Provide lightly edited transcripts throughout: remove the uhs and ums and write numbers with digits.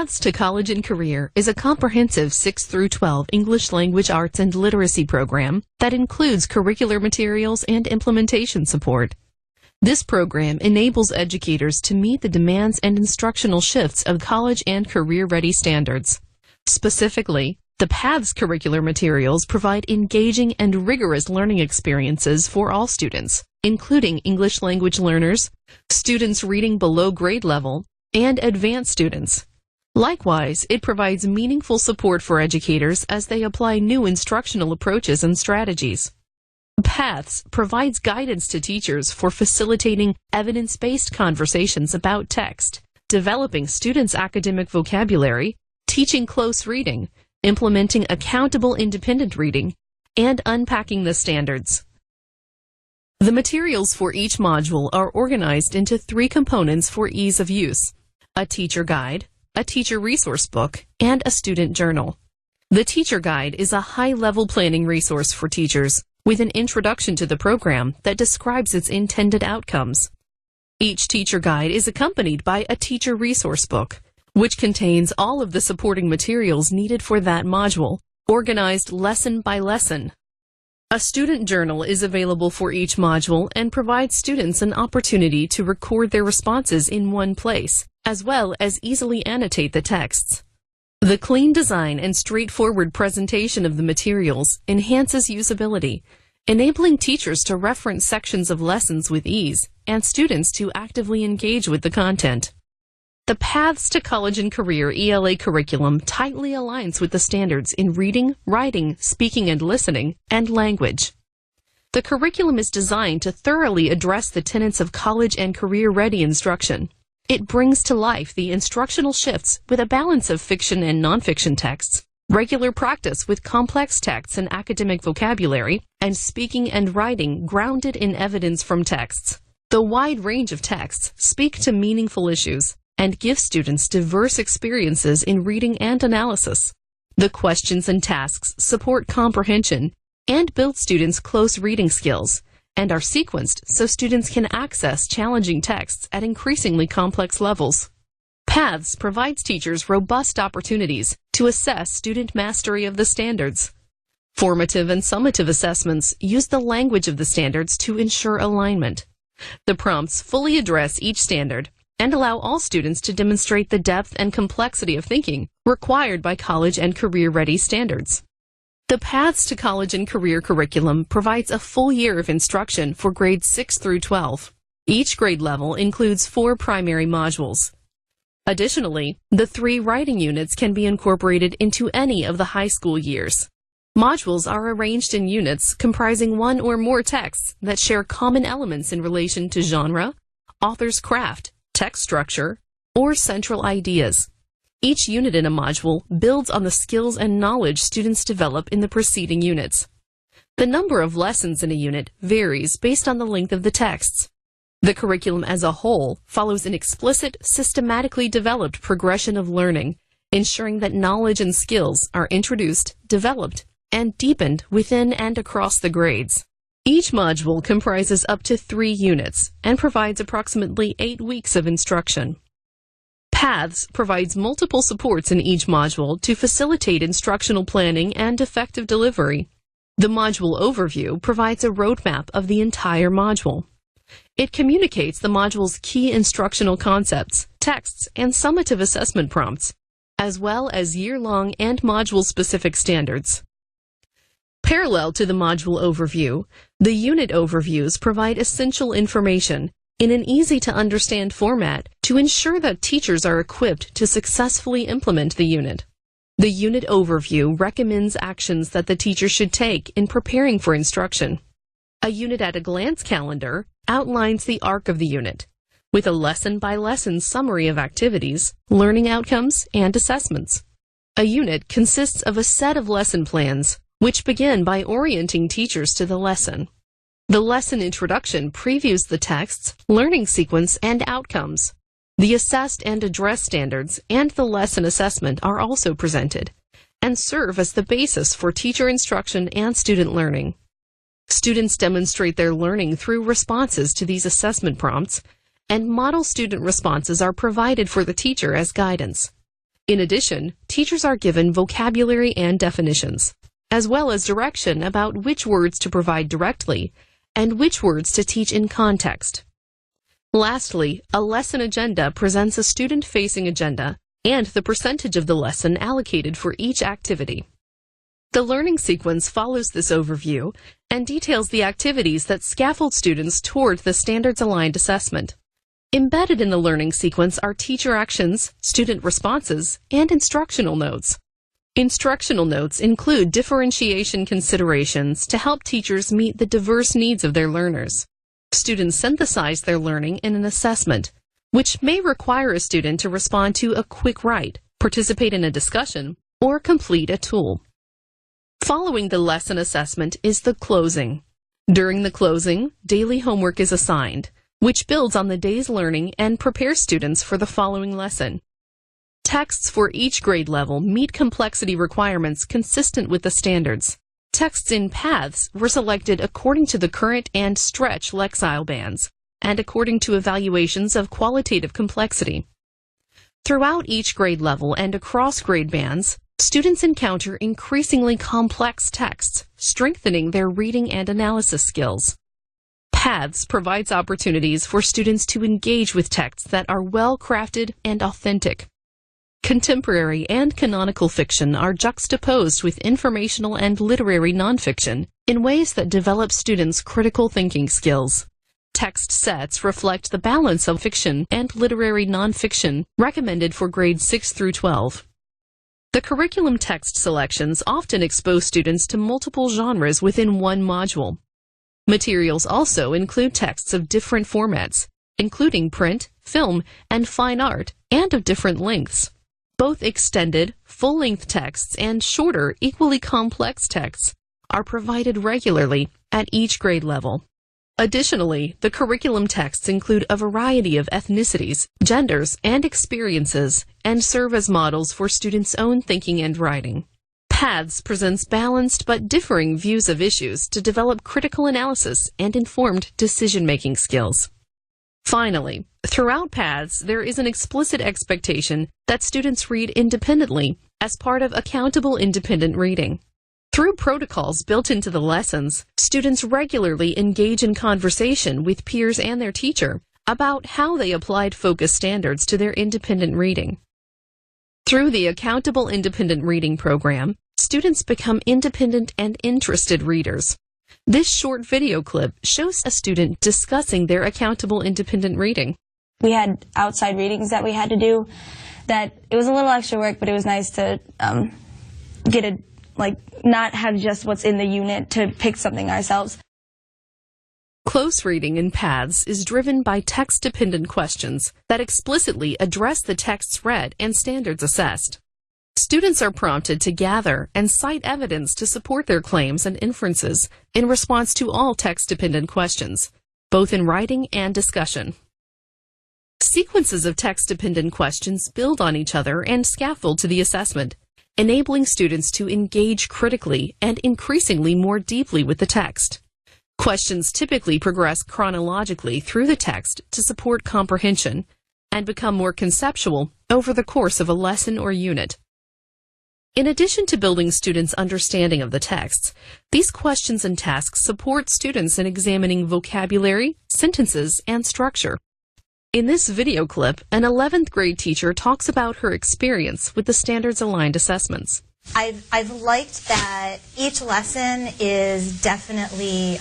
Paths to College and Career is a comprehensive 6 through 12 English language arts and literacy program that includes curricular materials and implementation support. This program enables educators to meet the demands and instructional shifts of college and career-ready standards. Specifically, the Paths curricular materials provide engaging and rigorous learning experiences for all students, including English language learners, students reading below grade level, and advanced students. Likewise, it provides meaningful support for educators as they apply new instructional approaches and strategies. Paths provides guidance to teachers for facilitating evidence-based conversations about text, developing students' academic vocabulary, teaching close reading, implementing accountable independent reading, and unpacking the standards. The materials for each module are organized into 3 components for ease of use: a teacher guide, a teacher resource book, and a student journal. The teacher guide is a high-level planning resource for teachers with an introduction to the program that describes its intended outcomes. Each teacher guide is accompanied by a teacher resource book, which contains all of the supporting materials needed for that module, organized lesson by lesson. A student journal is available for each module and provides students an opportunity to record their responses in one place, as well as easily annotate the texts. The clean design and straightforward presentation of the materials enhances usability, enabling teachers to reference sections of lessons with ease and students to actively engage with the content. The Paths to College and Career ELA curriculum tightly aligns with the standards in reading, writing, speaking and listening, and language. The curriculum is designed to thoroughly address the tenets of college and career-ready instruction. It brings to life the instructional shifts with a balance of fiction and nonfiction texts, regular practice with complex texts and academic vocabulary, and speaking and writing grounded in evidence from texts. The wide range of texts speak to meaningful issues and give students diverse experiences in reading and analysis. The questions and tasks support comprehension and build students' close reading skills, and are sequenced so students can access challenging texts at increasingly complex levels. Paths provides teachers robust opportunities to assess student mastery of the standards. Formative and summative assessments use the language of the standards to ensure alignment. The prompts fully address each standard and allow all students to demonstrate the depth and complexity of thinking required by college and career-ready standards. The Paths to College and Career curriculum provides a full year of instruction for grades 6 through 12. Each grade level includes 4 primary modules. Additionally, the 3 writing units can be incorporated into any of the high school years. Modules are arranged in units comprising 1 or more texts that share common elements in relation to genre, author's craft, text structure, or central ideas. Each unit in a module builds on the skills and knowledge students develop in the preceding units. The number of lessons in a unit varies based on the length of the texts. The curriculum as a whole follows an explicit, systematically developed progression of learning, ensuring that knowledge and skills are introduced, developed, and deepened within and across the grades. Each module comprises up to 3 units and provides approximately 8 weeks of instruction. Paths provides multiple supports in each module to facilitate instructional planning and effective delivery. The module overview provides a roadmap of the entire module. It communicates the module's key instructional concepts, texts, and summative assessment prompts, as well as year-long and module-specific standards. Parallel to the module overview, the unit overviews provide essential information in an easy-to-understand format to ensure that teachers are equipped to successfully implement the unit. The unit overview recommends actions that the teacher should take in preparing for instruction. A unit at a glance calendar outlines the arc of the unit, with a lesson-by-lesson summary of activities, learning outcomes, and assessments. A unit consists of a set of lesson plans, which begin by orienting teachers to the lesson. The lesson introduction previews the texts, learning sequence, and outcomes. The assessed and addressed standards and the lesson assessment are also presented and serve as the basis for teacher instruction and student learning. Students demonstrate their learning through responses to these assessment prompts, and model student responses are provided for the teacher as guidance. In addition, teachers are given vocabulary and definitions, as well as direction about which words to provide directly and which words to teach in context. Lastly, a lesson agenda presents a student-facing agenda and the percentage of the lesson allocated for each activity. The learning sequence follows this overview and details the activities that scaffold students toward the standards-aligned assessment. Embedded in the learning sequence are teacher actions, student responses, and instructional notes. Instructional notes include differentiation considerations to help teachers meet the diverse needs of their learners. Students synthesize their learning in an assessment, which may require a student to respond to a quick write, participate in a discussion, or complete a tool. Following the lesson assessment is the closing. During the closing, daily homework is assigned, which builds on the day's learning and prepares students for the following lesson. Texts for each grade level meet complexity requirements consistent with the standards. Texts in paths were selected according to the current and stretch Lexile bands, and according to evaluations of qualitative complexity. Throughout each grade level and across grade bands, students encounter increasingly complex texts, strengthening their reading and analysis skills. Paths provides opportunities for students to engage with texts that are well-crafted and authentic. Contemporary and canonical fiction are juxtaposed with informational and literary nonfiction in ways that develop students' critical thinking skills. Text sets reflect the balance of fiction and literary nonfiction recommended for grades 6 through 12. The curriculum text selections often expose students to multiple genres within one module. Materials also include texts of different formats, including print, film, and fine art, and of different lengths. Both extended, full-length texts and shorter, equally complex texts are provided regularly at each grade level. Additionally, the curriculum texts include a variety of ethnicities, genders, and experiences, and serve as models for students' own thinking and writing. Paths presents balanced but differing views of issues to develop critical analysis and informed decision-making skills. Finally, throughout Paths, there is an explicit expectation that students read independently as part of accountable independent reading. Through protocols built into the lessons, students regularly engage in conversation with peers and their teacher about how they applied focus standards to their independent reading. Through the Accountable Independent Reading program, students become independent and interested readers. This short video clip shows a student discussing their accountable independent reading. We had outside readings that we had to do that it was a little extra work, but it was nice to not have just what's in the unit, to pick something ourselves. Close reading in Paths is driven by text-dependent questions that explicitly address the texts read and standards assessed. Students are prompted to gather and cite evidence to support their claims and inferences in response to all text-dependent questions, both in writing and discussion. Sequences of text-dependent questions build on each other and scaffold to the assessment, enabling students to engage critically and increasingly more deeply with the text. Questions typically progress chronologically through the text to support comprehension and become more conceptual over the course of a lesson or unit. In addition to building students' understanding of the texts, these questions and tasks support students in examining vocabulary, sentences, and structure. In this video clip, an 11th grade teacher talks about her experience with the standards-aligned assessments. I've liked that each lesson is definitely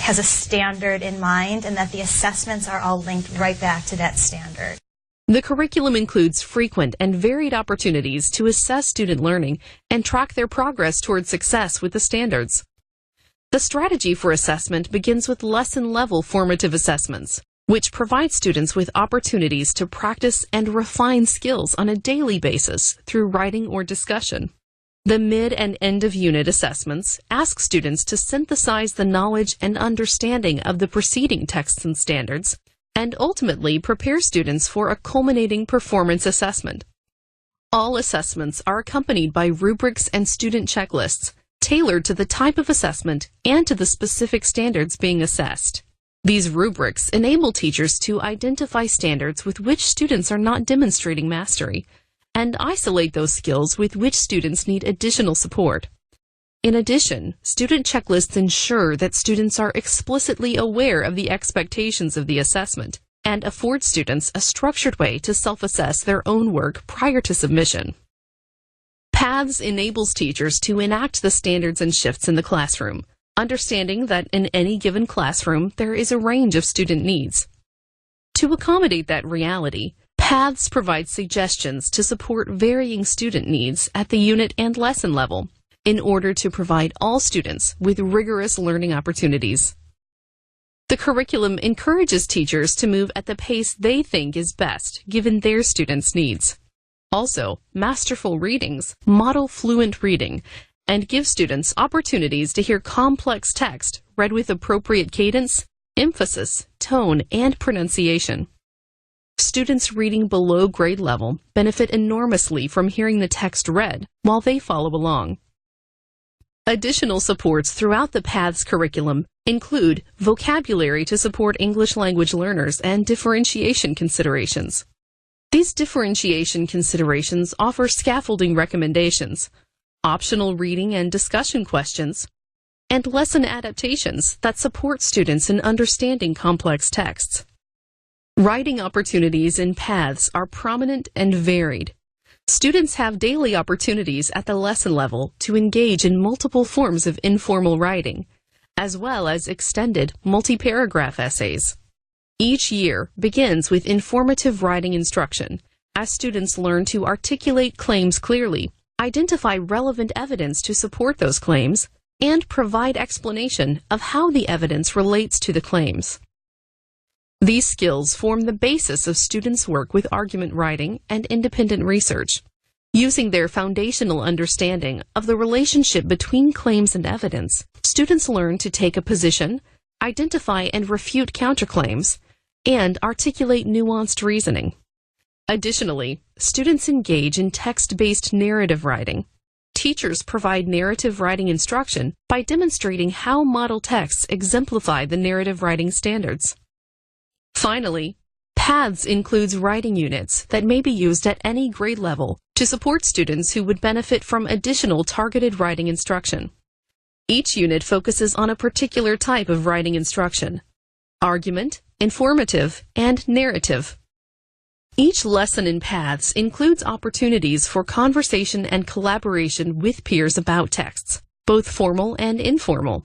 has a standard in mind, and that the assessments are all linked right back to that standard. The curriculum includes frequent and varied opportunities to assess student learning and track their progress toward success with the standards. The strategy for assessment begins with lesson-level formative assessments, which provide students with opportunities to practice and refine skills on a daily basis through writing or discussion. The mid and end-of-unit assessments ask students to synthesize the knowledge and understanding of the preceding texts and standards, and ultimately prepare students for a culminating performance assessment. All assessments are accompanied by rubrics and student checklists, tailored to the type of assessment and to the specific standards being assessed. These rubrics enable teachers to identify standards with which students are not demonstrating mastery, and isolate those skills with which students need additional support. In addition, student checklists ensure that students are explicitly aware of the expectations of the assessment and afford students a structured way to self-assess their own work prior to submission. PATHS enables teachers to enact the standards and shifts in the classroom, understanding that in any given classroom there is a range of student needs. To accommodate that reality, PATHS provides suggestions to support varying student needs at the unit and lesson level in order to provide all students with rigorous learning opportunities. The curriculum encourages teachers to move at the pace they think is best given their students' needs. Also, masterful readings model fluent reading and give students opportunities to hear complex text read with appropriate cadence, emphasis, tone, and pronunciation. Students reading below grade level benefit enormously from hearing the text read while they follow along. Additional supports throughout the PATHS curriculum include vocabulary to support English language learners and differentiation considerations. These differentiation considerations offer scaffolding recommendations, optional reading and discussion questions, and lesson adaptations that support students in understanding complex texts. Writing opportunities in PATHS are prominent and varied. Students have daily opportunities at the lesson level to engage in multiple forms of informal writing, as well as extended multi-paragraph essays. Each year begins with informative writing instruction, as students learn to articulate claims clearly, identify relevant evidence to support those claims, and provide explanation of how the evidence relates to the claims. These skills form the basis of students' work with argument writing and independent research. Using their foundational understanding of the relationship between claims and evidence, students learn to take a position, identify and refute counterclaims, and articulate nuanced reasoning. Additionally, students engage in text-based narrative writing. Teachers provide narrative writing instruction by demonstrating how model texts exemplify the narrative writing standards. Finally, PATHS includes writing units that may be used at any grade level to support students who would benefit from additional targeted writing instruction. Each unit focuses on a particular type of writing instruction: argument, informative, and narrative. Each lesson in PATHS includes opportunities for conversation and collaboration with peers about texts, both formal and informal.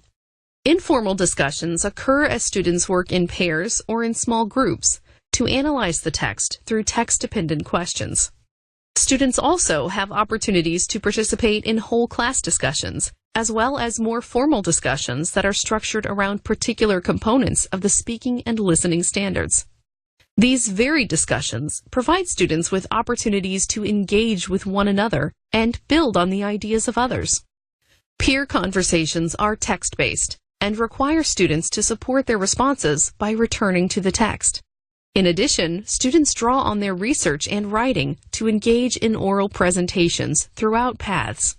Informal discussions occur as students work in pairs or in small groups to analyze the text through text-dependent questions. Students also have opportunities to participate in whole class discussions, as well as more formal discussions that are structured around particular components of the speaking and listening standards. These varied discussions provide students with opportunities to engage with one another and build on the ideas of others. Peer conversations are text-based and require students to support their responses by returning to the text. In addition, students draw on their research and writing to engage in oral presentations throughout PATHS.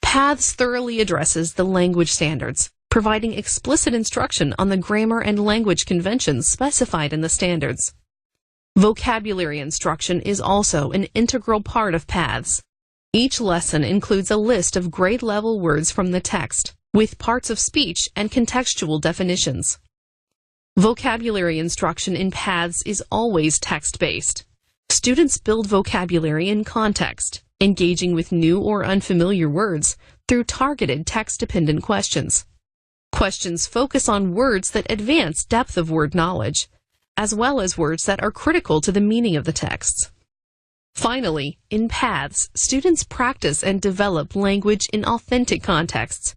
PATHS thoroughly addresses the language standards, providing explicit instruction on the grammar and language conventions specified in the standards. Vocabulary instruction is also an integral part of PATHS. Each lesson includes a list of grade-level words from the text, with parts of speech and contextual definitions. Vocabulary instruction in PATHS is always text-based. Students build vocabulary in context, engaging with new or unfamiliar words through targeted text-dependent questions. Questions focus on words that advance depth of word knowledge, as well as words that are critical to the meaning of the texts. Finally, in PATHS, students practice and develop language in authentic contexts.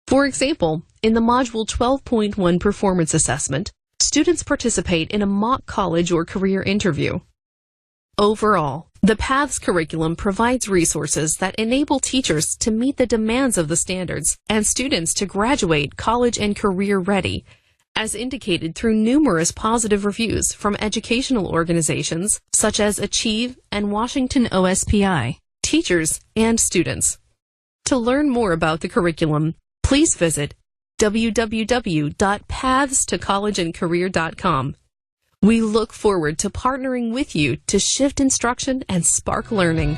For example, in the Module 12.1 Performance Assessment, students participate in a mock college or career interview. Overall, the PATHS curriculum provides resources that enable teachers to meet the demands of the standards and students to graduate college and career ready, as indicated through numerous positive reviews from educational organizations such as Achieve and Washington OSPI, teachers, and students. To learn more about the curriculum, please visit www.pathstocollegeandcareer.com We look forward to partnering with you to shift instruction and spark learning.